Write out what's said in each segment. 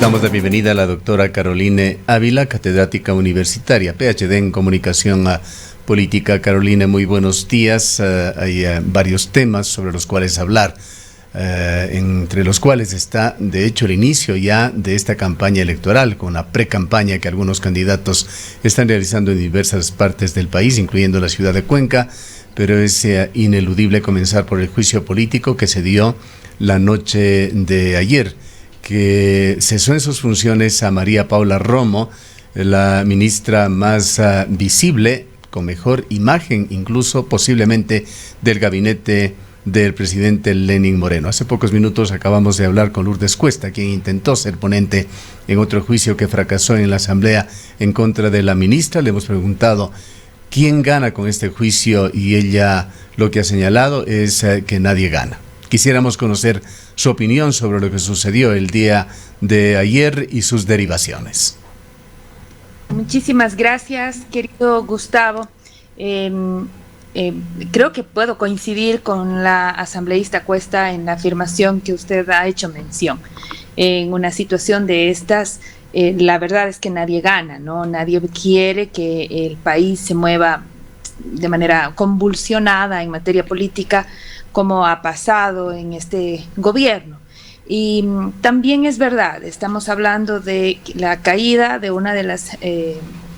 Damos la bienvenida a la doctora Caroline Ávila, catedrática universitaria, PhD en Comunicación Política. Caroline, muy buenos días. Hay varios temas sobre los cuales hablar, entre los cuales está, de hecho, el inicio ya de esta campaña electoral, con la pre-campaña que algunos candidatos están realizando en diversas partes del país, incluyendo la ciudad de Cuenca, pero es ineludible comenzar por el juicio político que se dio la noche de ayer, que cesó en sus funciones a María Paula Romo, la ministra más visible, con mejor imagen, incluso posiblemente del gabinete del presidente Lenín Moreno. Hace pocos minutos acabamos de hablar con Lourdes Cuesta, quien intentó ser ponente en otro juicio que fracasó en la Asamblea en contra de la ministra. Le hemos preguntado quién gana con este juicio y ella lo que ha señalado es que nadie gana. Quisiéramos conocer su opinión sobre lo que sucedió el día de ayer y sus derivaciones. Muchísimas gracias, querido Gustavo. Creo que puedo coincidir con la asambleísta Cuesta en la afirmación que usted ha hecho mención. En una situación de estas, la verdad es que nadie gana, ¿no? Nadie quiere que el país se mueva de manera convulsionada en materia política, como ha pasado en este gobierno. Y también es verdad, estamos hablando de la caída de una de las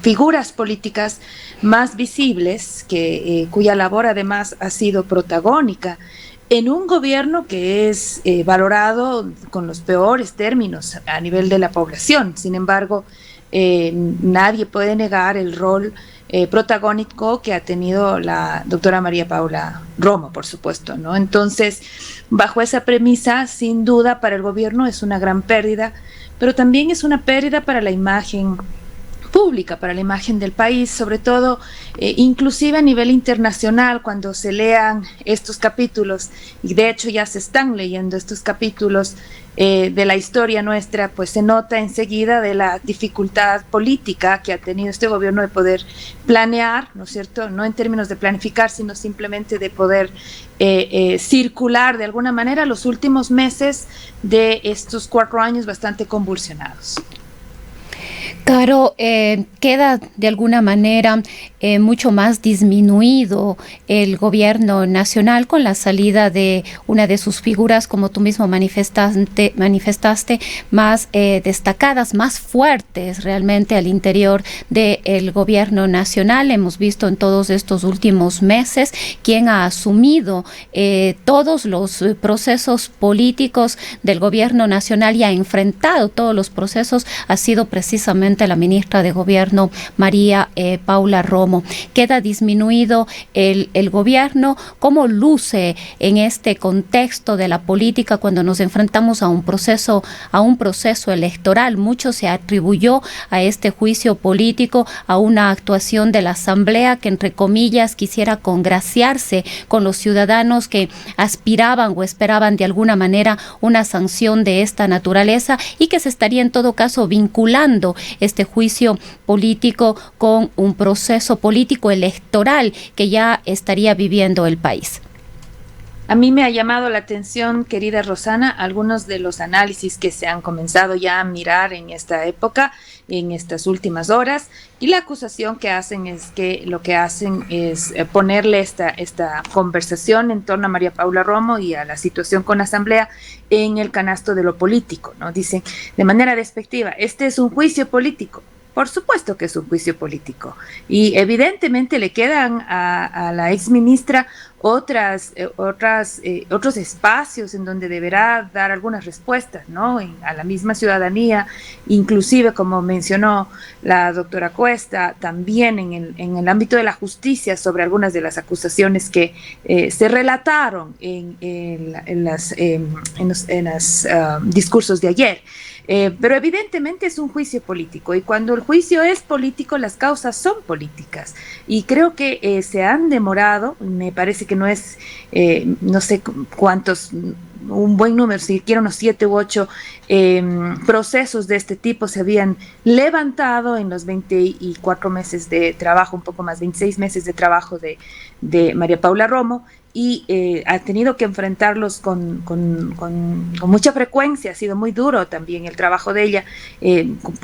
figuras políticas más visibles, cuya labor además ha sido protagónica en un gobierno que es valorado con los peores términos a nivel de la población. Sin embargo, nadie puede negar el rol protagónico que ha tenido la doctora María Paula Romo, por supuesto, ¿no? Entonces, bajo esa premisa, sin duda para el gobierno es una gran pérdida, pero también es una pérdida para la imagen pública, para la imagen del país, sobre todo, inclusive a nivel internacional, cuando se lean estos capítulos, y de hecho ya se están leyendo estos capítulos de la historia nuestra, pues se nota enseguida de la dificultad política que ha tenido este gobierno de poder planear, ¿no es cierto?, no en términos de planificar, sino simplemente de poder circular de alguna manera los últimos meses de estos 4 años bastante convulsionados. Caro, queda de alguna manera mucho más disminuido el gobierno nacional con la salida de una de sus figuras, como tú mismo manifestaste, más destacadas, más fuertes realmente al interior del gobierno nacional. Hemos visto en todos estos últimos meses quién ha asumido todos los procesos políticos del gobierno nacional y ha enfrentado todos los procesos, ha sido precisamente la ministra de Gobierno, María Paula Romo. Queda disminuido el gobierno. ¿Cómo luce en este contexto de la política cuando nos enfrentamos a un proceso electoral? Mucho se atribuyó a este juicio político, a una actuación de la Asamblea que, entre comillas, quisiera congraciarse con los ciudadanos que aspiraban o esperaban de alguna manera una sanción de esta naturaleza, y que se estaría en todo caso vinculando este juicio político con un proceso político electoral que ya estaría viviendo el país. A mí me ha llamado la atención, querida Rosana, algunos de los análisis que se han comenzado ya a mirar en esta época, en estas últimas horas, y la acusación que hacen es que lo que hacen es ponerle esta conversación en torno a María Paula Romo y a la situación con la Asamblea en el canasto de lo político, ¿no? Dicen de manera despectiva, este es un juicio político. Por supuesto que es un juicio político, y evidentemente le quedan a la exministra otros espacios en donde deberá dar algunas respuestas, ¿no? A la misma ciudadanía, inclusive, como mencionó la doctora Cuesta, también en el ámbito de la justicia, sobre algunas de las acusaciones que se relataron en los discursos de ayer. Pero evidentemente es un juicio político, y cuando el juicio es político, las causas son políticas, y creo que se han demorado. Me parece que no es, no sé cuántos un buen número, si quiero unos 7 u 8 procesos de este tipo se habían levantado en los 24 meses de trabajo, un poco más, 26 meses de trabajo de María Paula Romo, y ha tenido que enfrentarlos con mucha frecuencia. Ha sido muy duro también el trabajo de ella,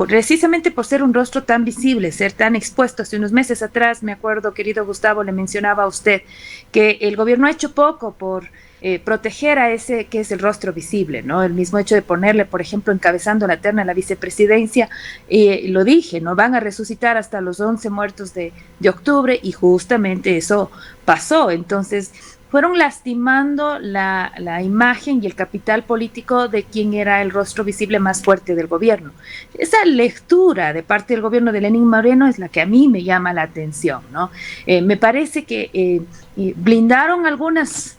precisamente por ser un rostro tan visible, ser tan expuesto. Hace unos meses atrás, me acuerdo, querido Gustavo, le mencionaba a usted que el gobierno ha hecho poco por proteger a ese que es el rostro visible, ¿no? El mismo hecho de ponerle, por ejemplo, encabezando la terna a la vicepresidencia, lo dije, ¿no? Van a resucitar hasta los 11 muertos de octubre, y justamente eso pasó. Entonces, fueron lastimando la imagen y el capital político de quien era el rostro visible más fuerte del gobierno. Esa lectura de parte del gobierno de Lenín Moreno es la que a mí me llama la atención, ¿no? Me parece que blindaron algunas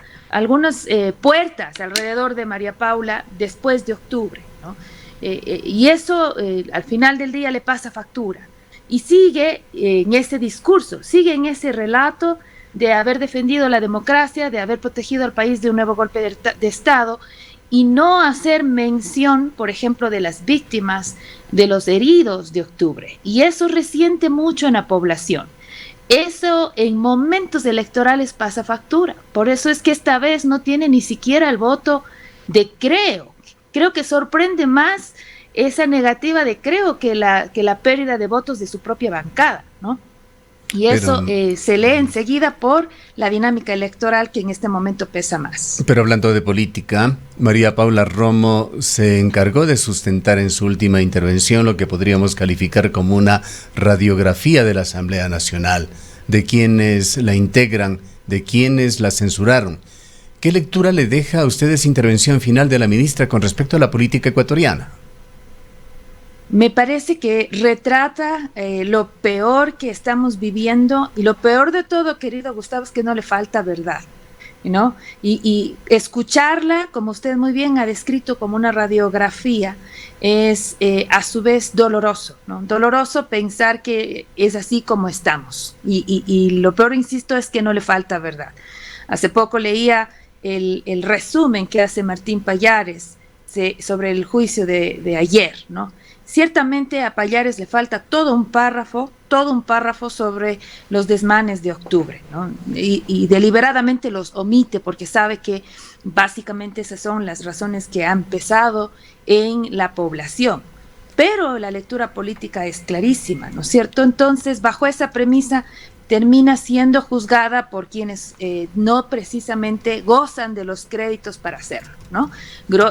puertas alrededor de María Paula después de octubre, ¿no? Y eso al final del día le pasa factura. Y sigue en ese discurso, sigue en ese relato de haber defendido la democracia, de haber protegido al país de un nuevo golpe de Estado, y no hacer mención, por ejemplo, de las víctimas, de los heridos de octubre. Y eso resiente mucho en la población. Eso en momentos electorales pasa factura. Por eso es que esta vez no tiene ni siquiera el voto de Creo. Creo que sorprende más esa negativa de Creo que la pérdida de votos de su propia bancada, ¿no? Y eso se lee enseguida por la dinámica electoral, que en este momento pesa más. Pero hablando de política, María Paula Romo se encargó de sustentar en su última intervención lo que podríamos calificar como una radiografía de la Asamblea Nacional, de quienes la integran, de quienes la censuraron. ¿Qué lectura le deja a usted esa intervención final de la ministra con respecto a la política ecuatoriana? Me parece que retrata lo peor que estamos viviendo, y lo peor de todo, querido Gustavo, es que no le falta verdad, ¿no? Y escucharla, como usted muy bien ha descrito, como una radiografía, es a su vez doloroso, ¿no? Doloroso pensar que es así como estamos. Y lo peor, insisto, es que no le falta verdad. Hace poco leía el resumen que hace Martín Pallares sobre el juicio de ayer, ¿no? Ciertamente a Pallares le falta todo un párrafo sobre los desmanes de octubre, ¿no? Y deliberadamente los omite porque sabe que básicamente esas son las razones que han pesado en la población. Pero la lectura política es clarísima, ¿no es cierto? Entonces, bajo esa premisa, termina siendo juzgada por quienes no precisamente gozan de los créditos para hacerlo, ¿no?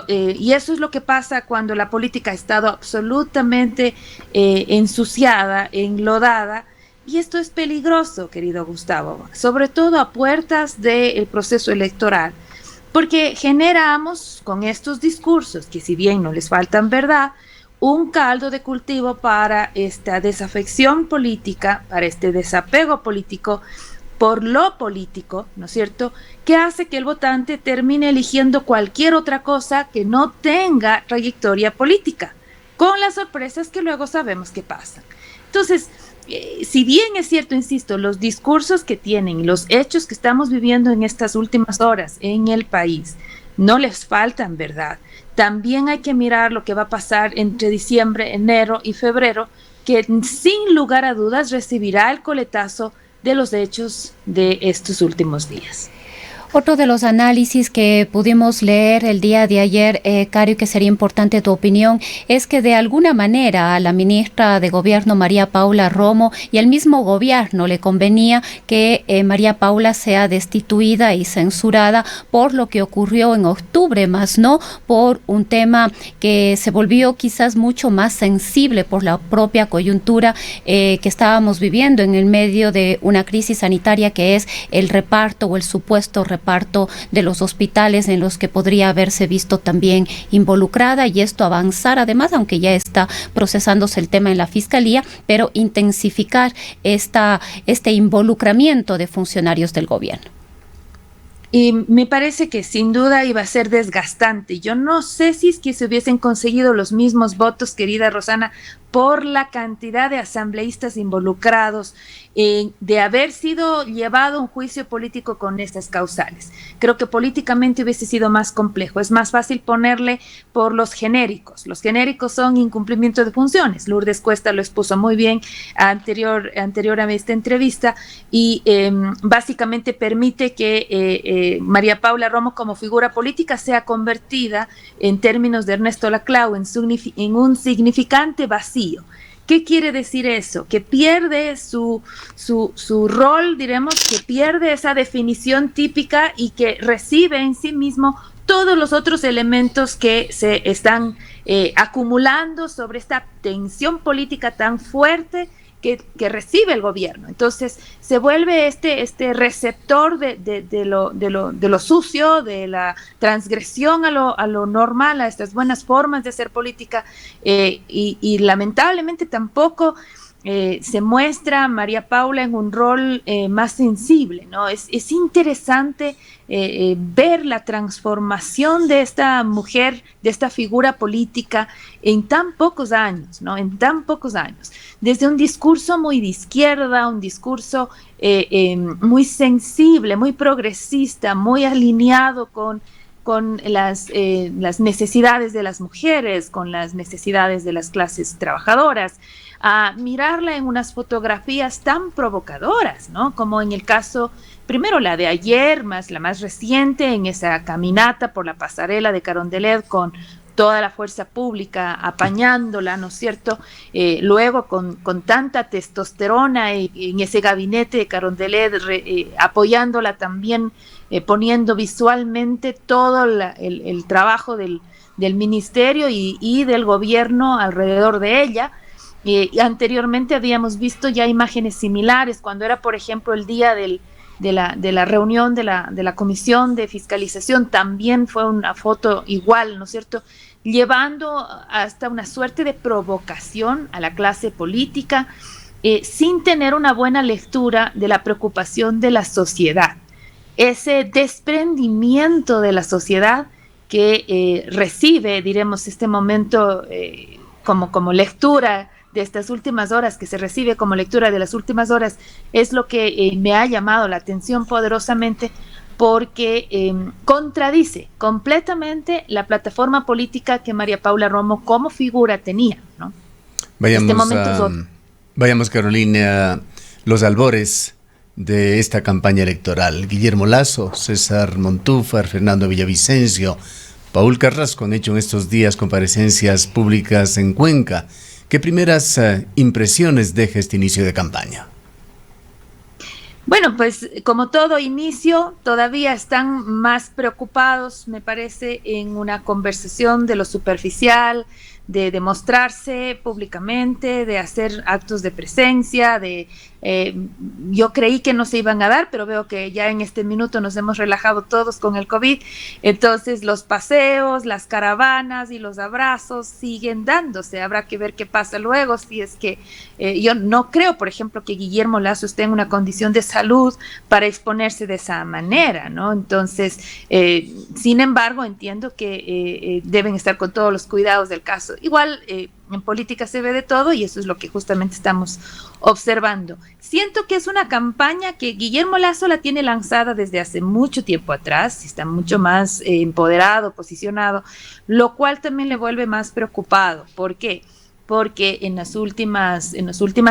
Y eso es lo que pasa cuando la política ha estado absolutamente ensuciada, enlodada, y esto es peligroso, querido Gustavo, sobre todo a puertas del proceso electoral, porque generamos con estos discursos, que si bien no les faltan verdad, un caldo de cultivo para esta desafección política, para este desapego político por lo político, ¿no es cierto?, que hace que el votante termine eligiendo cualquier otra cosa que no tenga trayectoria política, con las sorpresas que luego sabemos que pasan. Entonces, si bien es cierto, insisto, los discursos que tienen, los hechos que estamos viviendo en estas últimas horas en el país, no les faltan verdad. También hay que mirar lo que va a pasar entre diciembre, enero y febrero, que sin lugar a dudas recibirá el coletazo de los hechos de estos últimos días. Otro de los análisis que pudimos leer el día de ayer, Caro, que sería importante tu opinión, es que de alguna manera a la ministra de Gobierno, María Paula Romo, y al mismo gobierno le convenía que María Paula sea destituida y censurada por lo que ocurrió en octubre, más no por un tema que se volvió quizás mucho más sensible por la propia coyuntura que estábamos viviendo en el medio de una crisis sanitaria, que es el reparto o el supuesto reparto de los hospitales en los que podría haberse visto también involucrada, y esto avanzar además, aunque ya está procesándose el tema en la Fiscalía, pero intensificar este involucramiento de funcionarios del gobierno. Y me parece que sin duda iba a ser desgastante. Yo no sé si es que se hubiesen conseguido los mismos votos, querida Rosana, por la cantidad de asambleístas involucrados, de haber sido llevado a un juicio político con estas causales. Creo que políticamente hubiese sido más complejo. Es más fácil ponerle por los genéricos. Los genéricos son incumplimiento de funciones. Lourdes Cuesta lo expuso muy bien anterior a esta entrevista, y básicamente permite que María Paula Romo, como figura política, sea convertida, en términos de Ernesto Laclau, en un significante vacío. ¿Qué quiere decir eso? Que pierde su rol, diremos, que pierde esa definición típica y que recibe en sí mismo todos los otros elementos que se están acumulando sobre esta tensión política tan fuerte que recibe el gobierno. Entonces se vuelve este receptor de lo sucio, de la transgresión a lo normal, a estas buenas formas de hacer política, y lamentablemente tampoco se muestra María Paula en un rol más sensible, ¿no? Es interesante ver la transformación de esta mujer, de esta figura política en tan pocos años, ¿no? En tan pocos años. Desde un discurso muy de izquierda, un discurso muy sensible, muy progresista, muy alineado con las necesidades de las mujeres, con las necesidades de las clases trabajadoras, a mirarla en unas fotografías tan provocadoras, ¿no? Como en el caso, primero la de ayer, más la más reciente, en esa caminata por la pasarela de Carondelet con toda la fuerza pública apañándola, ¿no es cierto? Luego con tanta testosterona en ese gabinete de Carondelet, apoyándola también, poniendo visualmente todo el trabajo del ministerio y del gobierno alrededor de ella. Y anteriormente habíamos visto ya imágenes similares, cuando era, por ejemplo, el día de la reunión de la Comisión de Fiscalización, también fue una foto igual, ¿no es cierto?, llevando hasta una suerte de provocación a la clase política, sin tener una buena lectura de la preocupación de la sociedad. Ese desprendimiento de la sociedad que recibe, diremos, este momento como lectura de estas últimas horas, que se recibe como lectura de las últimas horas, es lo que me ha llamado la atención poderosamente, porque contradice completamente la plataforma política que María Paula Romo como figura tenía, ¿no? Vayamos, Carolina, a los albores de esta campaña electoral. Guillermo Lasso, César Montúfar, Fernando Villavicencio, Paul Carrasco han hecho en estos días comparecencias públicas en Cuenca. ¿Qué primeras impresiones deja este inicio de campaña? Bueno, pues como todo inicio, todavía están más preocupados, me parece, en una conversación de lo superficial, de demostrarse públicamente, de hacer actos de presencia, yo creí que no se iban a dar, pero veo que ya en este minuto nos hemos relajado todos con el COVID, entonces los paseos, las caravanas y los abrazos siguen dándose. Habrá que ver qué pasa luego, si es que yo no creo, por ejemplo, que Guillermo Lasso esté en una condición de salud para exponerse de esa manera, ¿no? Entonces, sin embargo, entiendo que deben estar con todos los cuidados del caso. Igual, en política se ve de todo y eso es lo que justamente estamos observando. Siento que es una campaña que Guillermo Lasso la tiene lanzada desde hace mucho tiempo atrás, está mucho más empoderado, posicionado, lo cual también le vuelve más preocupado. ¿Por qué? Porque en las últimas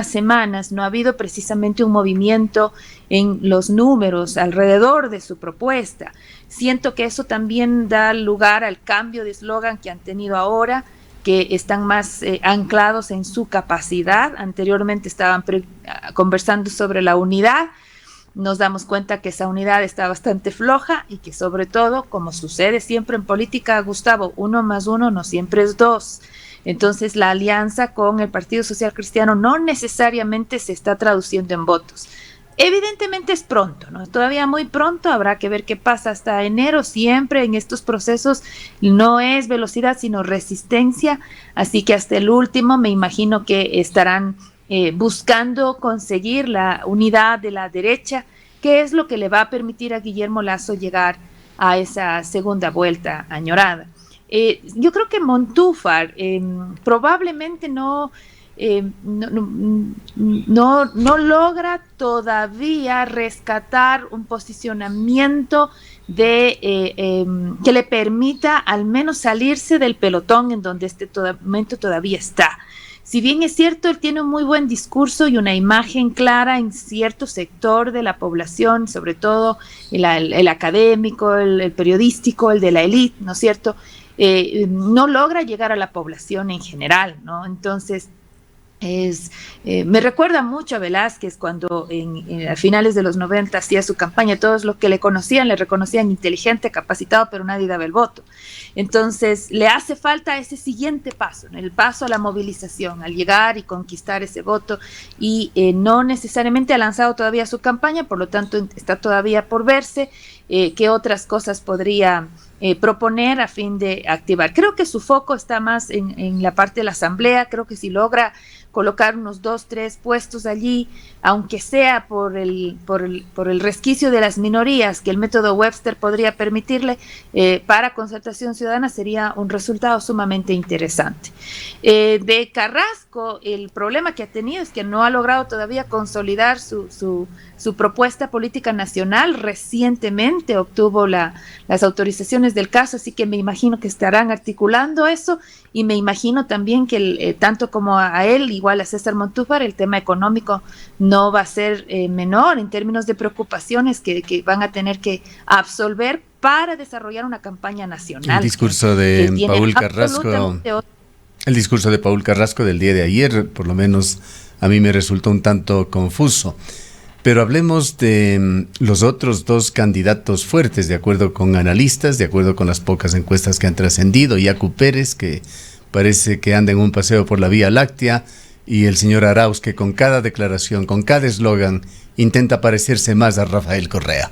semanas no ha habido precisamente un movimiento en los números alrededor de su propuesta. Siento que eso también da lugar al cambio de eslogan que han tenido ahora, que están más anclados en su capacidad. Anteriormente estaban conversando sobre la unidad. Nos damos cuenta que esa unidad está bastante floja y que, sobre todo, como sucede siempre en política, Gustavo, 1 más 1 no siempre es 2. Entonces, la alianza con el Partido Social Cristiano no necesariamente se está traduciendo en votos. Evidentemente es pronto, ¿no? Todavía muy pronto, habrá que ver qué pasa hasta enero. Siempre en estos procesos no es velocidad, sino resistencia, así que hasta el último me imagino que estarán buscando conseguir la unidad de la derecha, que es lo que le va a permitir a Guillermo Lasso llegar a esa segunda vuelta añorada. Yo creo que Montúfar probablemente no no logra todavía rescatar un posicionamiento que le permita al menos salirse del pelotón en donde momento todavía está. Si bien es cierto, él tiene un muy buen discurso y una imagen clara en cierto sector de la población, sobre todo el académico, el periodístico, el de la élite, ¿no es cierto? No logra llegar a la población en general, ¿no? Entonces, me recuerda mucho a Velázquez cuando a finales de los 90 hacía su campaña. Todos los que le conocían le reconocían inteligente, capacitado, pero nadie daba el voto. Entonces le hace falta ese siguiente paso, el paso a la movilización, al llegar y conquistar ese voto, y no necesariamente ha lanzado todavía su campaña, por lo tanto está todavía por verse qué otras cosas podría proponer a fin de activar. Creo que su foco está más en la parte de la asamblea. Creo que si logra colocar unos 2, 3 puestos allí, aunque sea por el resquicio de las minorías que el método Webster podría permitirle, para Concertación Ciudadana sería un resultado sumamente interesante. De Carrasco, el problema que ha tenido es que no ha logrado todavía consolidar su propuesta política nacional. Recientemente obtuvo las autorizaciones del caso, así que me imagino que estarán articulando eso, y me imagino también que tanto como a él, igual a César Montúfar, el tema económico no va a ser menor en términos de preocupaciones que van a tener que absolver para desarrollar una campaña nacional. El discurso de Paul Carrasco, el discurso de Paul Carrasco del día de ayer, por lo menos a mí me resultó un tanto confuso. Pero hablemos de los otros dos candidatos fuertes, de acuerdo con analistas, de acuerdo con las pocas encuestas que han trascendido. Yacu Pérez, que parece que anda en un paseo por la Vía Láctea, y el señor Arauz, que con cada declaración, con cada eslogan, intenta parecerse más a Rafael Correa.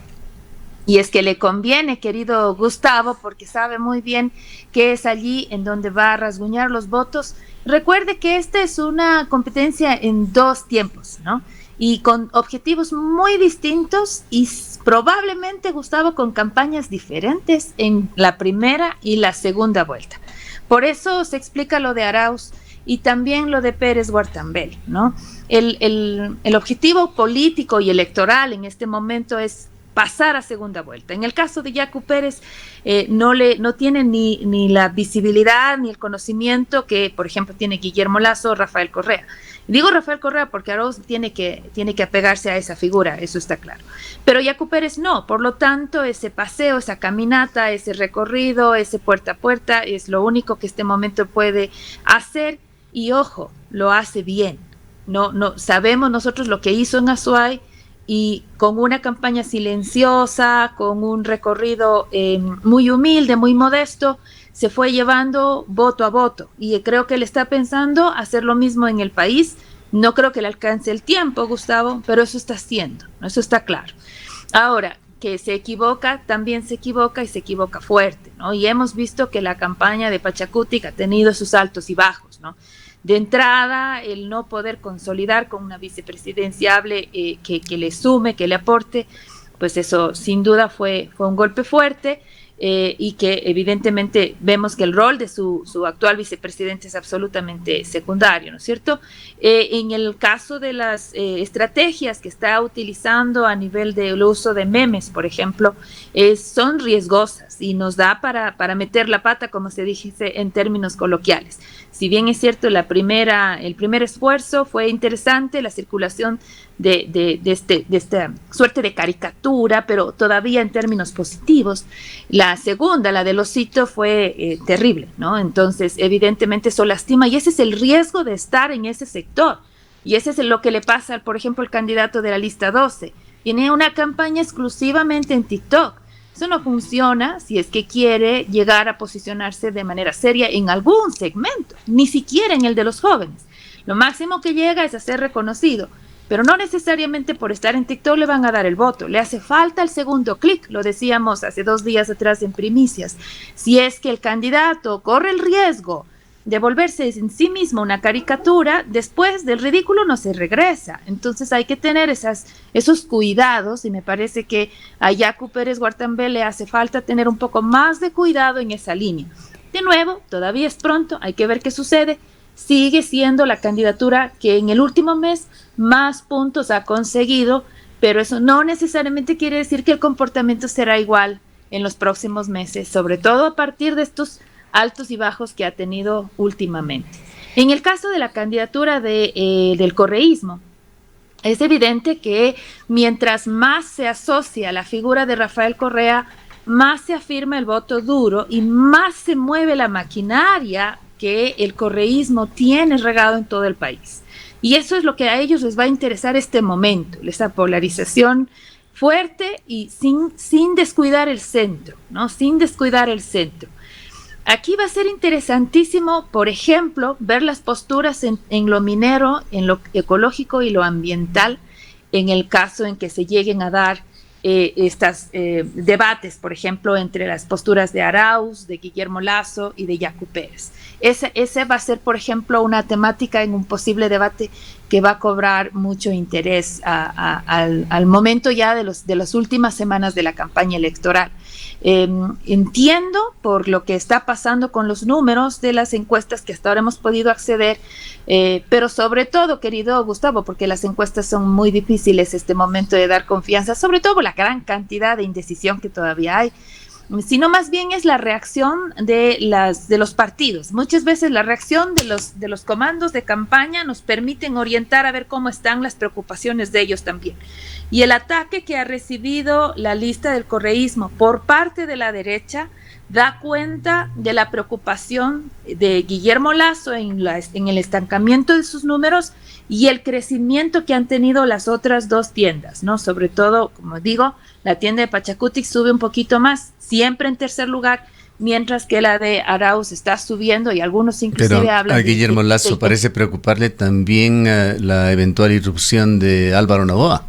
Y es que le conviene, querido Gustavo, porque sabe muy bien que es allí en donde va a rasguñar los votos. Recuerde que esta es una competencia en 2 tiempos, ¿no? Y con objetivos muy distintos, y probablemente, Gustavo, con campañas diferentes en la primera y la segunda vuelta. Por eso se explica lo de Arauz y también lo de Pérez Guartambel, ¿no? El objetivo político y electoral en este momento es pasar a segunda vuelta. En el caso de Yacu Pérez, no tiene ni la visibilidad ni el conocimiento que, por ejemplo, tiene Guillermo Lasso o Rafael Correa. Digo Rafael Correa porque Arauz tiene que apegarse a esa figura, eso está claro. Pero Yacu Pérez no, por lo tanto, ese paseo, esa caminata, ese recorrido, ese puerta a puerta, es lo único que este momento puede hacer, y ojo, lo hace bien. No sabemos nosotros lo que hizo en Azuay, y con una campaña silenciosa, con un recorrido muy humilde, muy modesto, se fue llevando voto a voto, y creo que él está pensando hacer lo mismo en el país. No creo que le alcance el tiempo, Gustavo, pero eso está haciendo, eso está claro. Ahora, que se equivoca, también se equivoca, y se equivoca fuerte, ¿no? Y hemos visto que la campaña de Pachacutic ha tenido sus altos y bajos, ¿no? De entrada, el no poder consolidar con una vicepresidenciable que le sume, que le aporte, pues eso sin duda fue un golpe fuerte, y que evidentemente vemos que el rol de su actual vicepresidente es absolutamente secundario, ¿no es cierto? En el caso de las estrategias que está utilizando a nivel del uso de memes, por ejemplo, son riesgosas y nos da para meter la pata, como se dice en términos coloquiales. Si bien es cierto, el primer esfuerzo fue interesante, la circulación de esta suerte de caricatura, pero todavía en términos positivos. La segunda, la del osito, fue terrible, ¿no? Entonces, evidentemente eso lastima, y ese es el riesgo de estar en ese sector. Y ese es lo que le pasa, por ejemplo, al candidato de la lista 12. Tiene una campaña exclusivamente en TikTok. Eso no funciona si es que quiere llegar a posicionarse de manera seria en algún segmento, ni siquiera en el de los jóvenes. Lo máximo que llega es a ser reconocido, pero no necesariamente por estar en TikTok le van a dar el voto. Le hace falta el segundo clic, lo decíamos hace 2 días atrás en Primicias. Si es que el candidato corre el riesgo de volverse en sí mismo una caricatura, después del ridículo no se regresa. Entonces hay que tener esos cuidados, y me parece que a Yacu Pérez Guartambel le hace falta tener un poco más de cuidado en esa línea. De nuevo, todavía es pronto, hay que ver qué sucede, sigue siendo la candidatura que en el último mes más puntos ha conseguido, pero eso no necesariamente quiere decir que el comportamiento será igual en los próximos meses, sobre todo a partir de estos altos y bajos que ha tenido últimamente. En el caso de la candidatura del correísmo, es evidente que mientras más se asocia la figura de Rafael Correa, más se afirma el voto duro y más se mueve la maquinaria que el correísmo tiene regado en todo el país. Y eso es lo que a ellos les va a interesar este momento, esa polarización fuerte y sin descuidar el centro, ¿no? Sin descuidar el centro. Aquí va a ser interesantísimo, por ejemplo, ver las posturas en lo minero, en lo ecológico y lo ambiental, en el caso en que se lleguen a dar estos debates, por ejemplo, entre las posturas de Arauz, de Guillermo Lasso y de Yacu Pérez. Ese va a ser, por ejemplo, una temática en un posible debate que va a cobrar mucho interés al momento ya de las últimas semanas de la campaña electoral. Entiendo por lo que está pasando con los números de las encuestas que hasta ahora hemos podido acceder, pero sobre todo, querido Gustavo, porque las encuestas son muy difíciles este momento de dar confianza, sobre todo por la gran cantidad de indecisión que todavía hay, sino más bien es la reacción de los partidos. Muchas veces la reacción de los comandos de campaña nos permiten orientar a ver cómo están las preocupaciones de ellos también. Y el ataque que ha recibido la lista del correísmo por parte de la derecha da cuenta de la preocupación de Guillermo Lasso en el estancamiento de sus números y el crecimiento que han tenido las otras dos tiendas, ¿no? Sobre todo, como digo, la tienda de Pachacutic sube un poquito más, siempre en tercer lugar, mientras que la de Arauz está subiendo y algunos inclusive Pero hablan a Guillermo Lasso parece preocuparle también la eventual irrupción de Álvaro Noboa.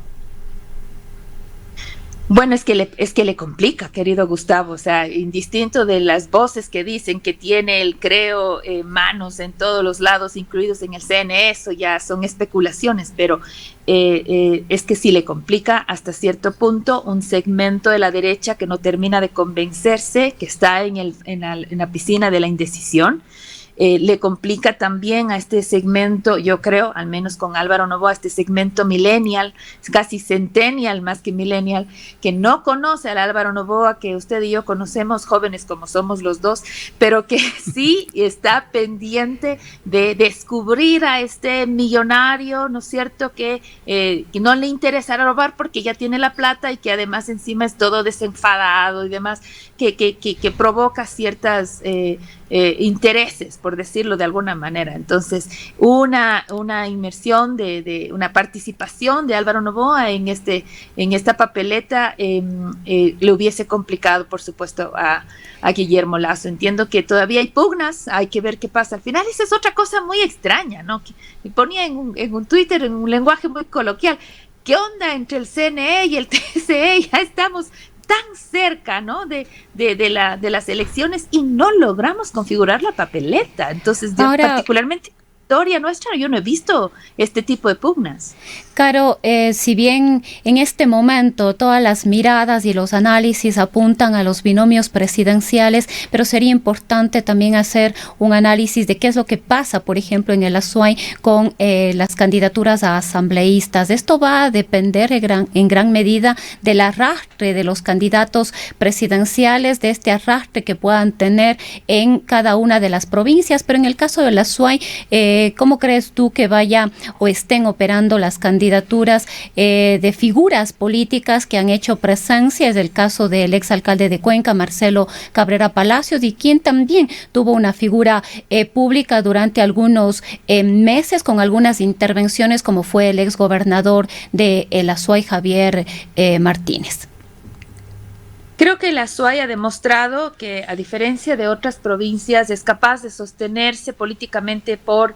Bueno, es que le complica, querido Gustavo, o sea, indistinto de las voces que dicen que tiene el creo manos en todos los lados, incluidos en el CNE, eso ya son especulaciones, pero es que sí le complica hasta cierto punto un segmento de la derecha que no termina de convencerse, que está en la piscina de la indecisión. Le complica también a este segmento, yo creo, al menos con Álvaro Noboa, este segmento millennial, casi centennial más que millennial, que no conoce al Álvaro Noboa que usted y yo conocemos, jóvenes como somos los dos, pero que sí está pendiente de descubrir a este millonario, ¿no es cierto?, que no le interesa robar porque ya tiene la plata y que además encima es todo desenfadado y demás, que provoca ciertas intereses, por decirlo de alguna manera. Entonces, una inmersión de una participación de Álvaro Noboa en esta papeleta le hubiese complicado, por supuesto, a Guillermo Lasso. Entiendo que todavía hay pugnas, hay que ver qué pasa. Al final, esa es otra cosa muy extraña, ¿no? Que ponía en un Twitter, en un lenguaje muy coloquial, ¿qué onda entre el CNE y el TSE? Ya estamos tan cerca, ¿no?, de las elecciones y no logramos configurar la papeleta. Entonces, ahora, particularmente en la historia nuestra, yo no he visto este tipo de pugnas. Caro, si bien en este momento todas las miradas y los análisis apuntan a los binomios presidenciales, pero sería importante también hacer un análisis de qué es lo que pasa, por ejemplo, en el Azuay con las candidaturas a asambleístas. Esto va a depender en gran medida del arrastre de los candidatos presidenciales, de este arrastre que puedan tener en cada una de las provincias, pero en el caso del Azuay, ¿cómo crees tú que vaya o estén operando las candidaturas de figuras políticas que han hecho presencia? Es el caso del exalcalde de Cuenca, Marcelo Cabrera Palacios, y quien también tuvo una figura pública durante algunos meses con algunas intervenciones, como fue el exgobernador de el Azuay, Javier Martínez. Creo que el Azuay ha demostrado que, a diferencia de otras provincias, es capaz de sostenerse políticamente por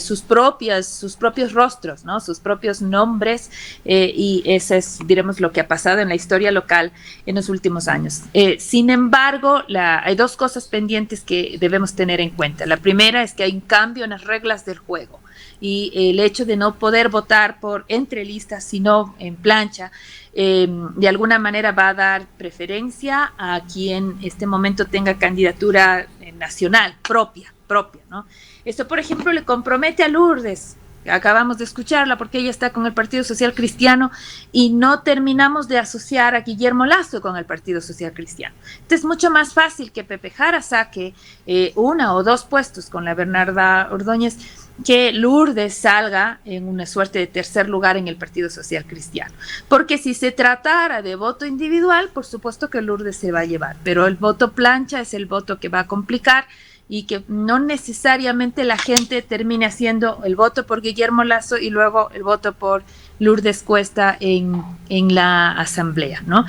sus propios rostros, ¿no?, sus propios nombres, y eso es, diremos, lo que ha pasado en la historia local en los últimos años. Sin embargo, hay dos cosas pendientes que debemos tener en cuenta. La primera es que hay un cambio en las reglas del juego, y el hecho de no poder votar entre listas, sino en plancha, de alguna manera va a dar preferencia a quien en este momento tenga candidatura nacional propia, propia, ¿no? Esto, por ejemplo, le compromete a Lourdes. Acabamos de escucharla porque ella está con el Partido Social Cristiano y no terminamos de asociar a Guillermo Lazo con el Partido Social Cristiano. Entonces es mucho más fácil que Pepe Jara saque 1 o 2 puestos con la Bernarda Ordóñez, que Lourdes salga en una suerte de tercer lugar en el Partido Social Cristiano. Porque si se tratara de voto individual, por supuesto que Lourdes se va a llevar, pero el voto plancha es el voto que va a complicar y que no necesariamente la gente termine haciendo el voto por Guillermo Lazo y luego el voto por Lourdes Cuesta en la asamblea, ¿no?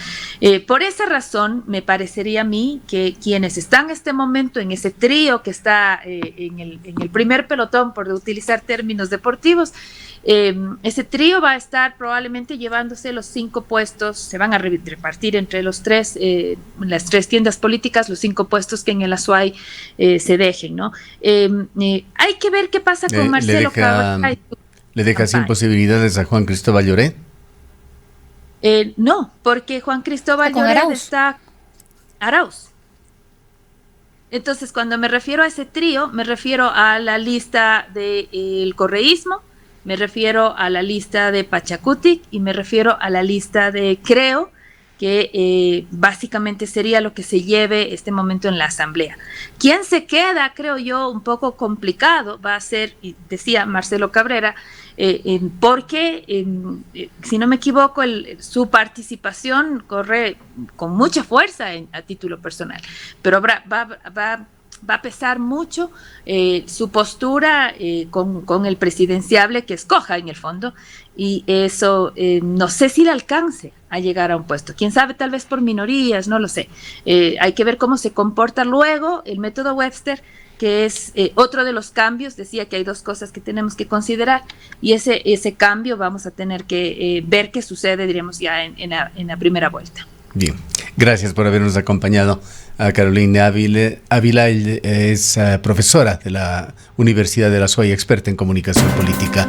Por esa razón, me parecería a mí que quienes están en este momento en ese trío que está en el primer pelotón, por utilizar términos deportivos, ese trío va a estar probablemente llevándose los 5 puestos, se van a repartir entre los tres, las 3 tiendas políticas, los 5 puestos que en el Azuay se dejen, ¿no? Hay que ver qué pasa con Marcelo Cabral. ¿Le deja sin posibilidades a Juan Cristóbal Lloret? No, porque Juan Cristóbal Lloret está Arauz. Entonces, cuando me refiero a ese trío, me refiero a la lista del correísmo, me refiero a la lista de Pachacutic y me refiero a la lista de Creo, que básicamente sería lo que se lleve este momento en la asamblea. ¿Quién se queda? Creo yo, un poco complicado, va a ser, decía Marcelo Cabrera, porque, si no me equivoco, su participación corre con mucha fuerza a título personal, pero va a pesar mucho su postura con el presidenciable que escoja en el fondo, y eso no sé si le alcance a llegar a un puesto, quién sabe, tal vez por minorías, no lo sé. Hay que ver cómo se comporta luego el método Webster, que es otro de los cambios. Decía que hay 2 cosas que tenemos que considerar, y ese cambio vamos a tener que ver qué sucede, diríamos, ya en la primera vuelta. Bien, gracias por habernos acompañado. A Carolina Ávila es profesora de la Universidad de la Azuay, experta en comunicación política.